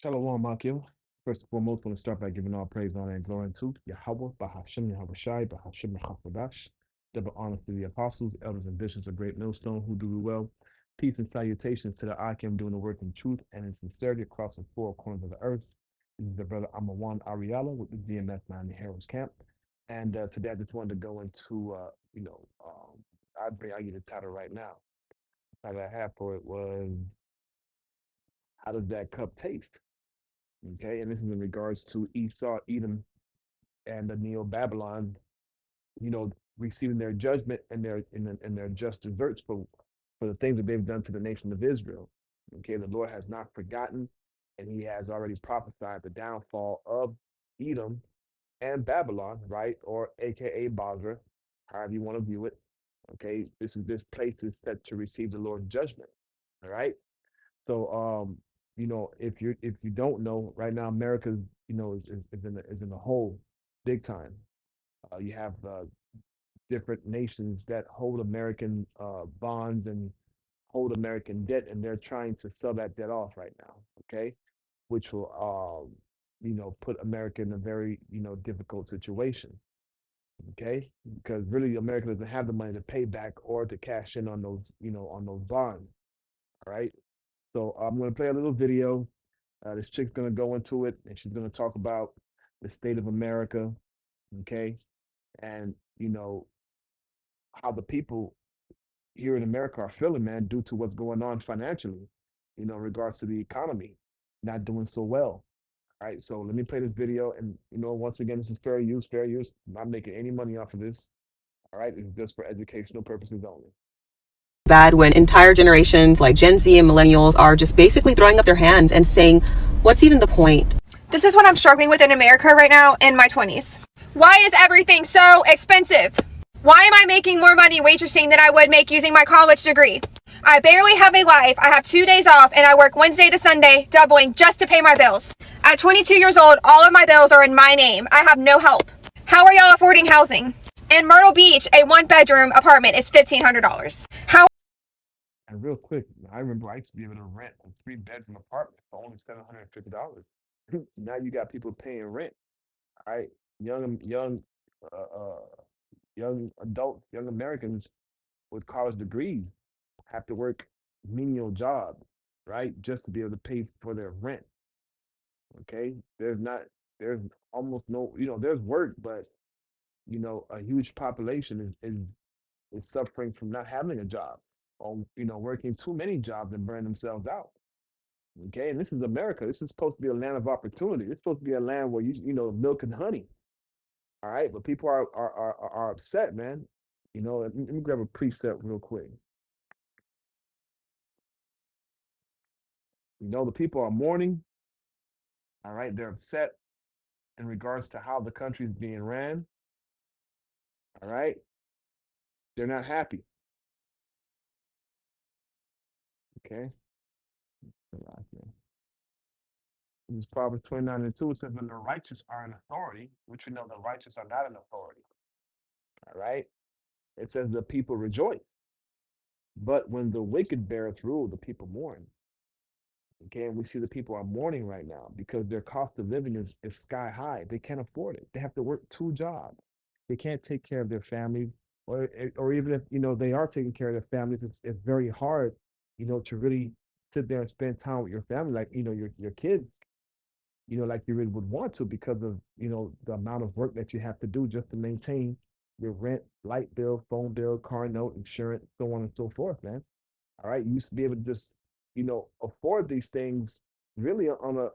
Shalom, Akim. First and foremost, I want to start by giving all praise, honor, and glory to Yahweh, Bahashim, Yahweh Shai, Bahashim, Yahweh double honor to the apostles, elders, and bishops of Great Millstone who do well. Peace and salutations to the Akim doing the work in truth and in sincerity across the four corners of the earth. This is the brother Amawan Ariala with the DMS 9 Heroes Camp. And today I just wanted to go into, I'll give you the title right now. The title I had for it was, How Does That Cup Taste? Okay, and this is in regards to Esau, Edom, and the Neo Babylon, receiving their judgment and their just deserts for the things that they've done to the nation of Israel. Okay, the Lord has not forgotten, and He has already prophesied the downfall of Edom and Babylon, right, or AKA Basra, however you want to view it. Okay, this place is set to receive the Lord's judgment. All right. So, if you don't know, right now America's, is in a hole, big time. You have different nations that hold American bonds and hold American debt, and they're trying to sell that debt off right now. Okay, which will, put America in a very, difficult situation. Okay, because really America doesn't have the money to pay back or to cash in on those, on those bonds. All right. So I'm going to play a little video. This chick's gonna go into it, and she's gonna talk about the state of America, okay, and how the people here in America are feeling, man, due to what's going on financially, in regards to the economy not doing so well. All right, so let me play this video, and once again, this is fair use, fair use. I'm not making any money off of this. All right, it's just for educational purposes only. Bad when entire generations like Gen Z and millennials are just basically throwing up their hands and saying, what's even the point? This is what I'm struggling with in America right now in my 20s. Why is everything so expensive? Why am I making more money waitressing than I would make using my college degree? I barely have a life. I have 2 days off and I work Wednesday to Sunday, doubling just to pay my bills. At 22 years old, all of my bills are in my name. I have no help. How are y'all affording housing? In Myrtle Beach, a one-bedroom apartment is $1,500. How? And real quick, I remember I used to be able to rent a three-bedroom apartment for only $750. Now you got people paying rent. All right, uh, uh, young adults, young Americans with college degrees have to work menial jobs, right, just to be able to pay for their rent. Okay, there's almost no, there's work, but a huge population is suffering from not having a job, or working too many jobs and burn themselves out. Okay, and this is America. This is supposed to be a land of opportunity. It's supposed to be a land where milk and honey. All right, but people are upset, man. Let me grab a preset real quick. The people are mourning. All right, they're upset in regards to how the country is being ran. All right, they're not happy. Okay, this is Proverbs 29:2. It says, "When the righteous are in authority, which we know the righteous are not in authority." All right, it says the people rejoice, but when the wicked beareth rule, the people mourn. Okay, and we see the people are mourning right now because their cost of living is sky high. They can't afford it. They have to work two jobs. They can't take care of their families, or even if they are taking care of their families, it's very hard, to really sit there and spend time with your family, like your kids, like you really would want to, because of the amount of work that you have to do just to maintain your rent, light bill, phone bill, car note, insurance, so on and so forth, man. All right, you used to be able to just, afford these things really on a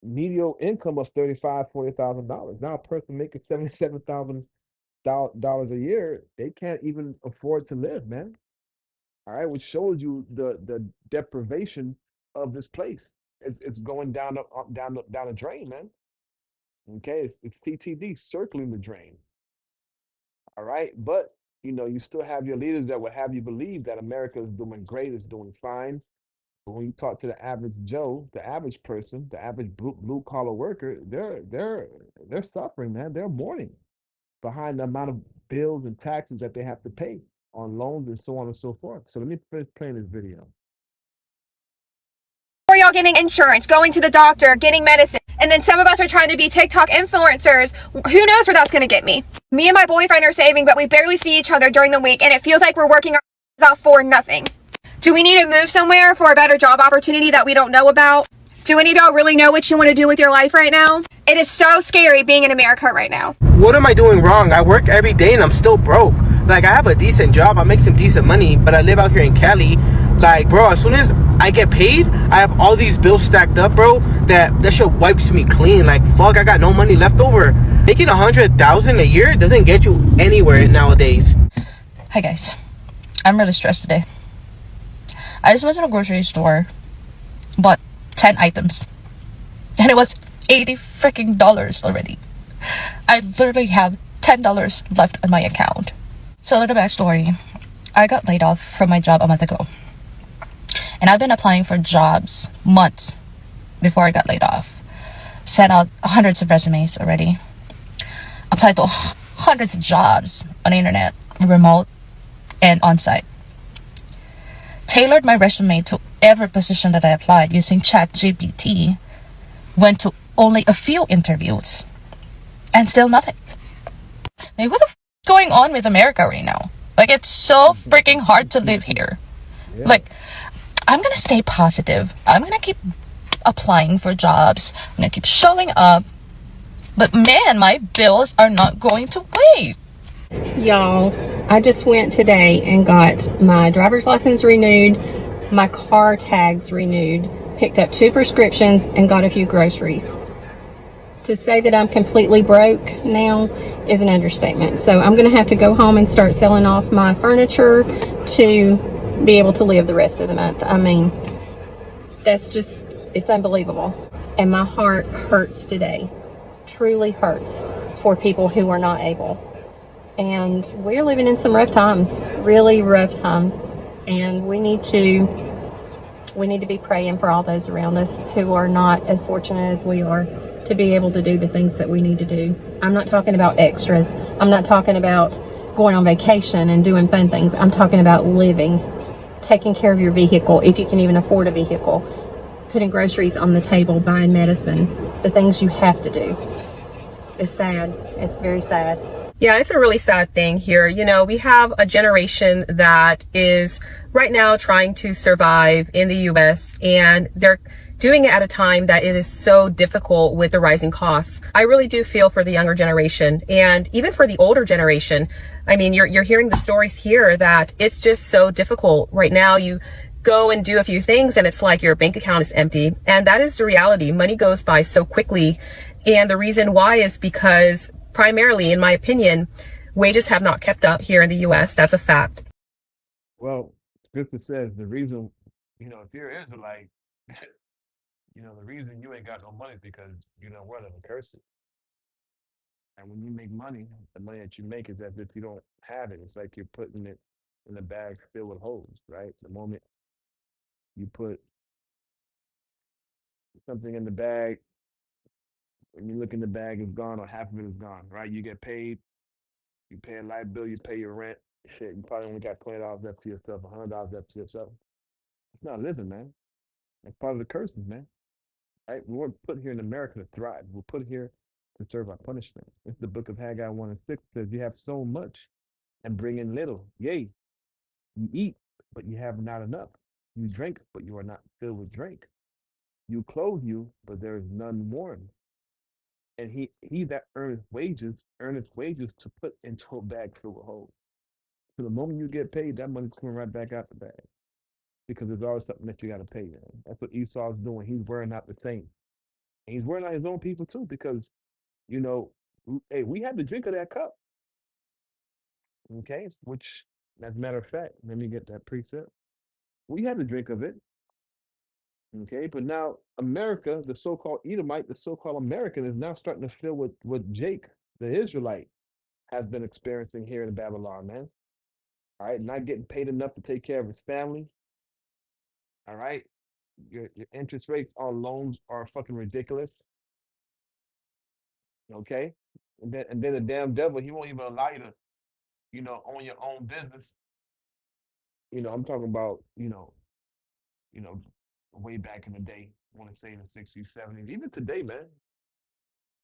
medial income of $35,000, $40,000. Now a person making $77,000 a year, they can't even afford to live, man. All right, which shows you the deprivation of this place. It's going down the drain, man. Okay, it's TTD circling the drain. All right, but you still have your leaders that will have you believe that America is doing great, is doing fine. But when you talk to the average Joe, the average person, the average blue collar worker, they're suffering, man. They're mourning behind the amount of bills and taxes that they have to pay on loans and so on and so forth. So let me finish playing this video. we all getting insurance, going to the doctor, getting medicine, and then some of us are trying to be TikTok influencers. Who knows where that's going to get me? Me and my boyfriend are saving, but we barely see each other during the week, and it feels like we're working our off for nothing. Do we need to move somewhere for a better job opportunity that we don't know about? Do any of y'all really know what you want to do with your life right now? It is so scary being in America right now. What am I doing wrong? I work every day and I'm still broke. Like, I have a decent job, I make some decent money, but I live out here in Cali. Like, bro, as soon as I get paid, I have all these bills stacked up, bro, that shit wipes me clean. Like, fuck, I got no money left over. Making 100,000 a year doesn't get you anywhere nowadays. Hi guys, I'm really stressed today. I just went to the grocery store, bought 10 items, and it was $80 freaking dollars already. I literally have $10 left on my account. So a little backstory. I got laid off from my job a month ago. And I've been applying for jobs months before I got laid off. Sent out hundreds of resumes already. Applied to hundreds of jobs on the internet, remote and on-site. Tailored my resume to every position that I applied using ChatGPT. Went to only a few interviews. And still nothing. Like, what the f going on with America right now? Like, it's so freaking hard to live here. Yeah. Like, I'm gonna stay positive. I'm gonna keep applying for jobs. I'm gonna keep showing up. But man, my bills are not going to wait. Y'all, I just went today and got my driver's license renewed, my car tags renewed, picked up 2 prescriptions, and got a few groceries. To say that I'm completely broke now is an understatement. So I'm going to have to go home and start selling off my furniture to be able to live the rest of the month. I mean, that's just, it's unbelievable. And my heart hurts today. Truly hurts for people who are not able. And we're living in some rough times, really rough times. And we need to be praying for all those around us who are not as fortunate as we are to be able to do the things that we need to do. I'm not talking about extras. I'm not talking about going on vacation and doing fun things. I'm talking about living, taking care of your vehicle if you can even afford a vehicle, putting groceries on the table, buying medicine, the things you have to do. It's sad. It's very sad. Yeah, it's a really sad thing here. You know, we have a generation that is right now trying to survive in the US, and they're doing it at a time that it is so difficult with the rising costs. I really do feel for the younger generation and even for the older generation. I mean, you're hearing the stories here that it's just so difficult right now. You go and do a few things and it's like your bank account is empty. And that is the reality. Money goes by so quickly. And the reason why is because primarily, in my opinion, wages have not kept up here in the US. That's a fact. Well, Scripture says the reason, if you're Israelite, the reason you ain't got no money is because you know what of a curse. And when you make money, the money that you make is as if you don't have it. It's like you're putting it in a bag filled with holes, right? The moment you put something in the bag, when you look in the bag, it's gone or half of it is gone, right? You get paid, you pay a light bill, you pay your rent. Shit, you probably only got $20 left to yourself, $100 left to yourself. It's not living, man. That's part of the curses, man. Right? We weren't put here in America to thrive. We're put here to serve our punishment. It's the book of Haggai 1 and 6 says you have so much and bring in little. Yea, you eat, but you have not enough. You drink, but you are not filled with drink. You clothe you, but there is none warm. And he that earneth wages to put into a bag filled with holes. So the moment you get paid, that money's coming right back out the bag. Because there's always something that you gotta pay, man. That's what Esau's doing. He's wearing out the saints. And he's wearing out his own people too, because you know, hey, we had to drink of that cup. Okay. Which as a matter of fact, let me get that precept. We had to drink of it. Okay, but now America, the so-called Edomite, the so-called American, is now starting to feel what Jake, the Israelite, has been experiencing here in Babylon, man. All right, not getting paid enough to take care of his family. All right, your interest rates on loans are fucking ridiculous. Okay, and then the damn devil, he won't even allow you to, own your own business. I'm talking about, you know, way back in the day. I want to say in the 60s, 70s, even today, man.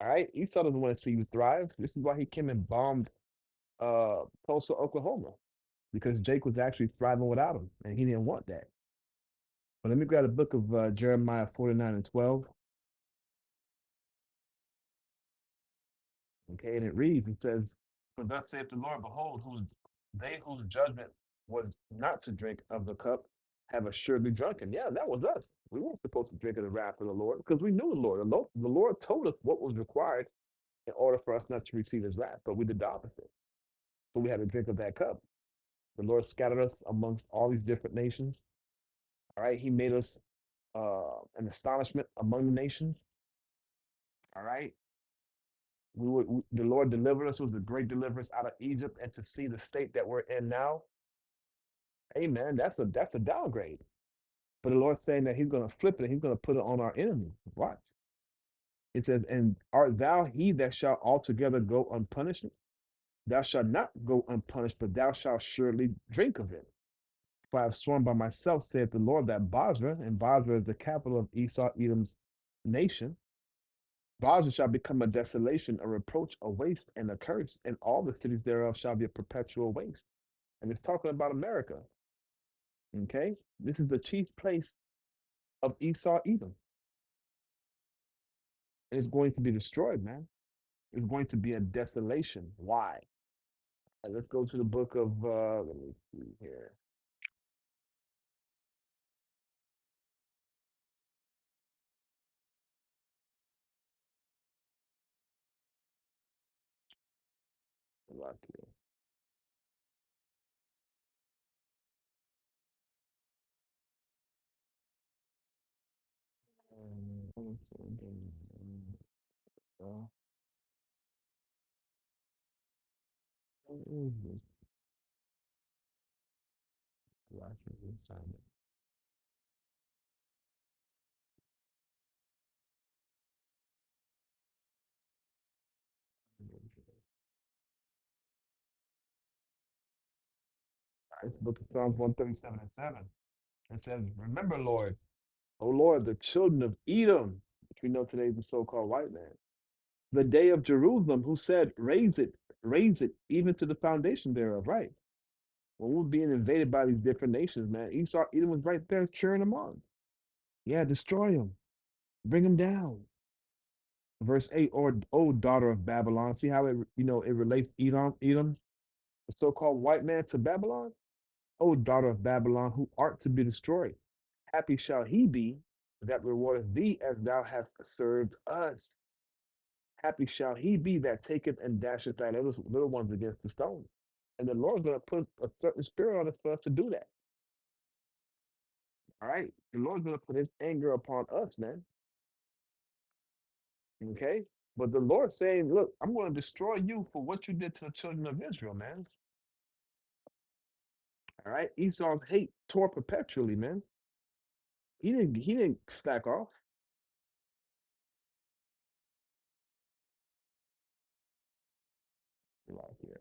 All right, Esau doesn't want to see you thrive. This is why he came and bombed Tulsa, Oklahoma, because Jake was actually thriving without him, and he didn't want that. But let me grab the book of Jeremiah 49 and 12. Okay, and it reads, it says, "For thus saith the Lord, behold, they whose judgment was not to drink of the cup have assuredly drunken." Yeah, that was us. We weren't supposed to drink of the wrath of the Lord because we knew the Lord. The Lord told us what was required in order for us not to receive his wrath, but we did the opposite. So we had to drink of that cup. The Lord scattered us amongst all these different nations. All right, he made us an astonishment among the nations. All right, the Lord delivered us. It was a great deliverance out of Egypt, and to see the state that we're in now, amen. That's a downgrade. But the Lord's saying that He's going to flip it. And He's going to put it on our enemy. Watch. It says, "And art thou he that shall altogether go unpunished? Thou shalt not go unpunished, but thou shalt surely drink of it. For I have sworn by myself, saith the Lord, that Basra, and Basra is the capital of Esau, Edom's nation, Basra shall become a desolation, a reproach, a waste, and a curse, and all the cities thereof shall be a perpetual waste." And it's talking about America. Okay, this is the chief place of Esau, Edom, and it's going to be destroyed, man. It's going to be a desolation. Why? Let's go to the book of. Let me see here. It's the book of Psalms 137 and 7. It says, "Remember, Lord, O Lord, the children of Edom," which we know today is the so-called white man, "the day of Jerusalem, who said, raise it, even to the foundation thereof." Right. When we're being invaded by these different nations, man, Esau, Edom was right there cheering them on. Yeah, destroy them, bring them down. Verse 8, "Or, O daughter of Babylon," see how it relates Edom, the so-called white man, to Babylon? "O daughter of Babylon, who art to be destroyed, happy shall he be that rewardeth thee as thou hast served us. Happy shall he be that taketh and dasheth thy little ones against the stone." And the Lord's going to put a certain spirit on us for us to do that. All right. The Lord's going to put his anger upon us, man. Okay. But the Lord's saying, look, I'm going to destroy you for what you did to the children of Israel, man. All right. Esau's hate tore perpetually, man. He didn't slack off. Like, yeah.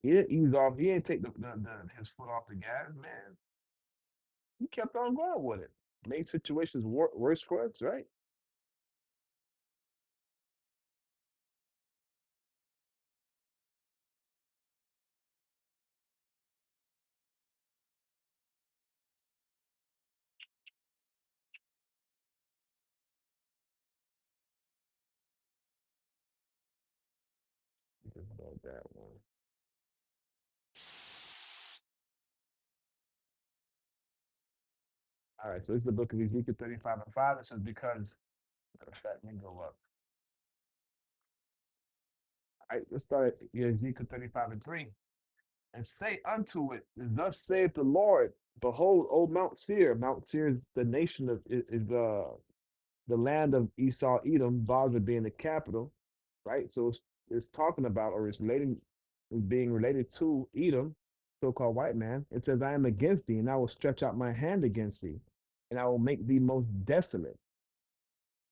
He didn't ease off. He didn't take his foot off the gas, man. He kept on going with it. Made situations worse for us, right? Just about that one. All right, so this is the book of Ezekiel 35 and 5. It says, because, matter of fact, let me go up. All right, let's start at Ezekiel 35 and 3. "And say unto it, thus saith the Lord, behold, O Mount Seir." Mount Seir is the nation is the land of Esau, Edom, Basra being the capital, right? So it's talking about, or it's being related to Edom, so-called white man. It says, "I am against thee, and I will stretch out my hand against thee, and I will make thee most desolate.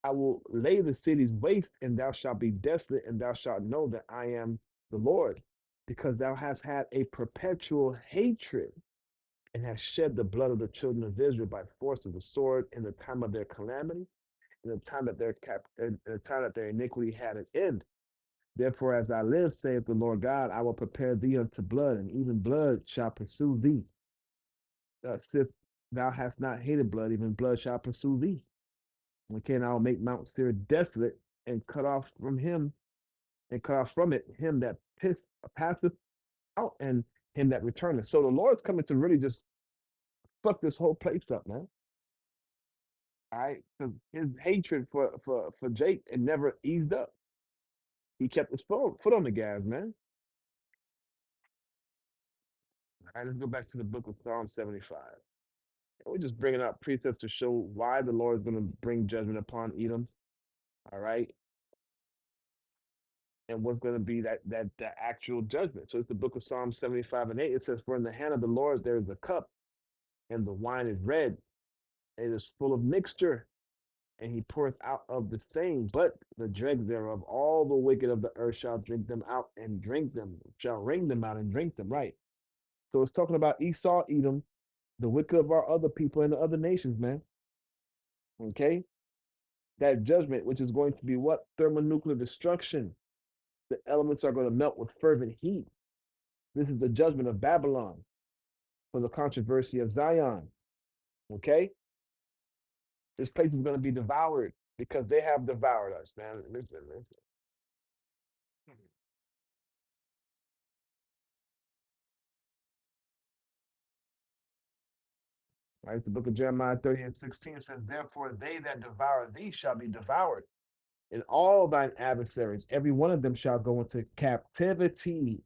I will lay the cities waste, and thou shalt be desolate, and thou shalt know that I am the Lord, because thou hast had a perpetual hatred." and have shed the blood of the children of Israel by force of the sword in the time of their calamity, in the time that in the time that their iniquity had an end. Therefore, as I live, saith the Lord God, I will prepare thee unto blood, and even blood shall pursue thee. If thou hast not hated blood, even blood shall pursue thee. Okay, and I will make Mount Seir desolate, and cut off from him, and cut off from it him that passeth out, and him that returneth. So the Lord's coming to really just fuck this whole place up, man. All right, because his hatred for Jake it never eased up. He kept his foot on the gas, man. All right, let's go back to the book of Psalm 75. We're just bringing out precepts to show why the Lord is going to bring judgment upon Edom. All right, and what's going to be that actual judgment. So it's the book of Psalm 75:8. It says, "For in the hand of the Lord there is a cup, and the wine is red. It is full of mixture, and he poureth out of the same. But the dregs thereof, all the wicked of the earth shall drink them out and drink them, shall wring them out and drink them." Right. So it's talking about Esau, Edom, the wicked of our other people and the other nations, man. Okay, that judgment, which is going to be what? Thermonuclear destruction. The elements are going to melt with fervent heat. This is the judgment of Babylon for the controversy of Zion. Okay, this place is going to be devoured because they have devoured us, man. Listen. Right, the book of Jeremiah 30:16 says, "Therefore they that devour thee shall be devoured, and all thine adversaries, every one of them shall go into captivity.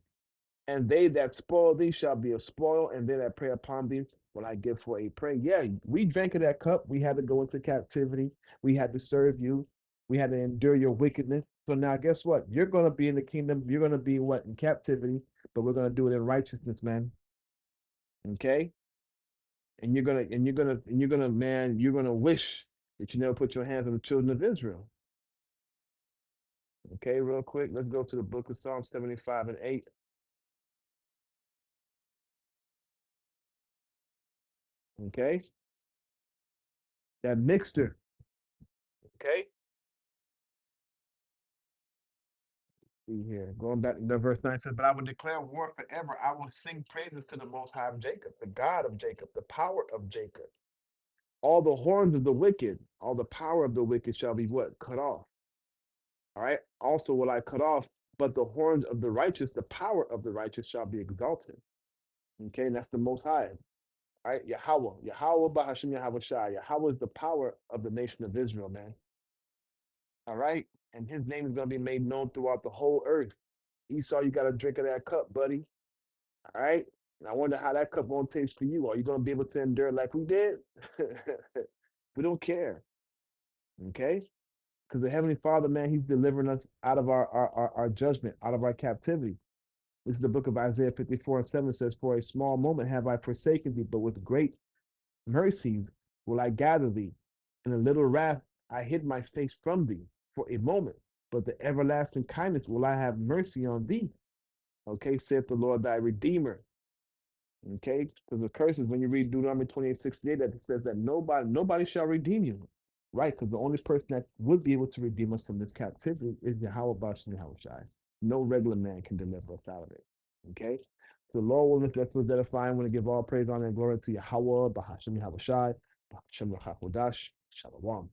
And they that spoil thee shall be a spoil, and they that prey upon thee will I give for a prey." Yeah, we drank of that cup. We had to go into captivity. We had to serve you. We had to endure your wickedness. So now, guess what? You're going to be in the kingdom. You're going to be what? In captivity, but we're going to do it in righteousness, man. Okay? Man, you're gonna wish that you never put your hands on the children of Israel. Okay, real quick, let's go to the book of Psalm 75:8. Okay, that mixture. Okay, see here, going back to verse 9 says, "But I will declare war forever. I will sing praises to the Most High of Jacob, the God of Jacob, the power of Jacob. All the horns of the wicked, all the power of the wicked shall be what? Cut off. All right. Also will I cut off, but the horns of the righteous, the power of the righteous shall be exalted." Okay, and that's the Most High. All right, Yahweh Bahashim Yahweh Shai. Yahweh is the power of the nation of Israel, man. All right, and his name is going to be made known throughout the whole earth. Esau, you got to drink of that cup, buddy. All right, and I wonder how that cup won't taste for you. Are you going to be able to endure like we did? We don't care, okay? Because the Heavenly Father, man, he's delivering us out of our judgment, out of our captivity. This is the book of Isaiah 54:7 says, "For a small moment have I forsaken thee, but with great mercies will I gather thee. In a little wrath I hid my face from thee for a moment, but the everlasting kindness will I have mercy on thee. Okay, saith the Lord thy Redeemer." Okay, because the curse is when you read Deuteronomy 28:68 that it says that nobody shall redeem you. Right, because the only person that would be able to redeem us from this captivity is Yahweh Bash and Yahweh Shai. No regular man can deliver us out of it. Okay? So the Lord will lift us edifying. I want to give all praise, honor, and glory to Yahweh, Bahashim Yahweh Shai, Bahashim Yahakodash, Shalom.